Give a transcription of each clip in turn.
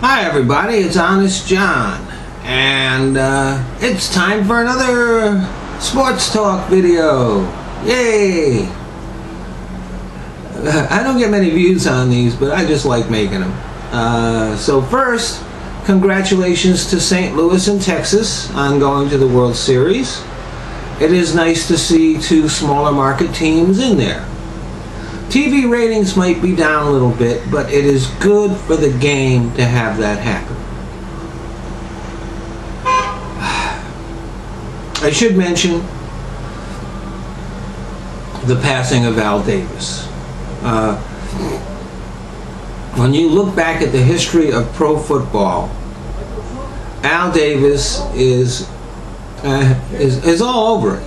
Hi everybody, it's Honest John, and it's time for another sports talk video. Yay! I don't get many views on these, but I just like making them. So first, congratulations to St. Louis in Texas on going to the World Series. It is nice to see two smaller market teams in there. TV ratings might be down a little bit, but it is good for the game to have that happen. I should mention the passing of Al Davis. When you look back at the history of pro football, Al Davis is all over it.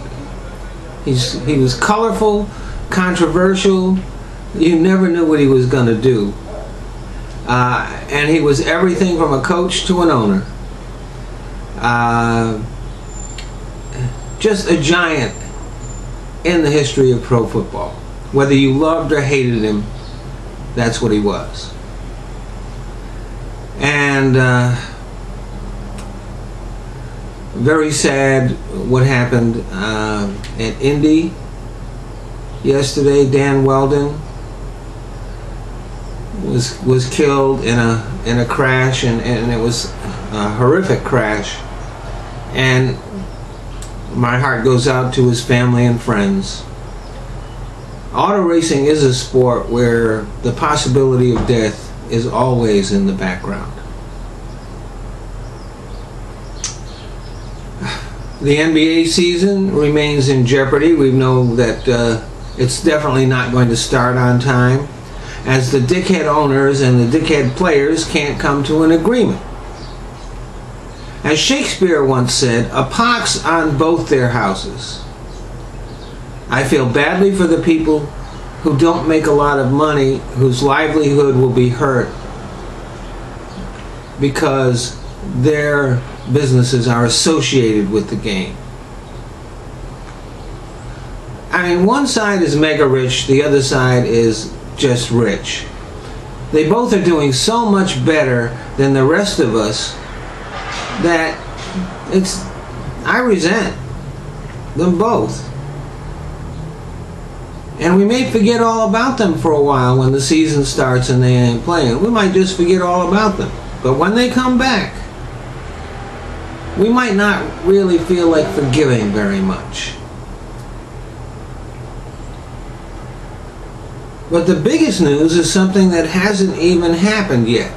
He was colorful, controversial. You never knew what he was going to do. And he was everything from a coach to an owner. Just a giant in the history of pro football. Whether you loved or hated him, that's what he was. And very sad what happened at Indy yesterday. Dan Weldon was killed in a crash, and it was a horrific crash, and my heart goes out to his family and friends. Auto racing is a sport where the possibility of death is always in the background. The NBA season remains in jeopardy. We know that it's definitely not going to start on time, as the dickhead owners and the dickhead players can't come to an agreement. As Shakespeare once said, a pox on both their houses. I feel badly for the people who don't make a lot of money, whose livelihood will be hurt because their businesses are associated with the game. I mean, one side is mega rich, the other side is just rich. They both are doing so much better than the rest of us that I resent them both. And we may forget all about them for a while when the season starts and they ain't playing. We might just forget all about them. But when they come back, we might not really feel like forgiving very much. But the biggest news is something that hasn't even happened yet.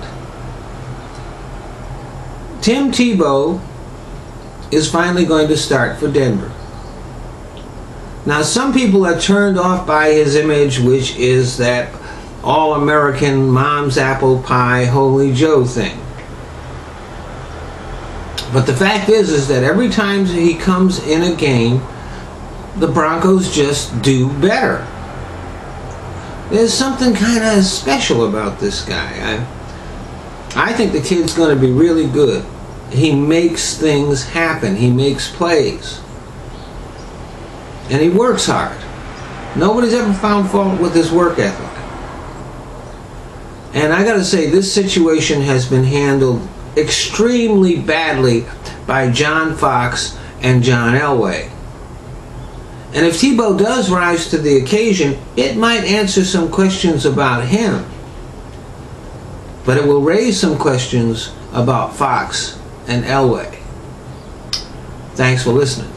Tim Tebow is finally going to start for Denver. Now, some people are turned off by his image, which is that all-American mom's apple pie Holy Joe thing. But the fact is that every time he comes in a game, the Broncos just do better. There's something kind of special about this guy. I think the kid's going to be really good. He makes things happen. He makes plays. And he works hard. Nobody's ever found fault with his work ethic. And I got to say, this situation has been handled extremely badly by John Fox and John Elway. And if Tebow does rise to the occasion, it might answer some questions about him. But it will raise some questions about Fox and Elway. Thanks for listening.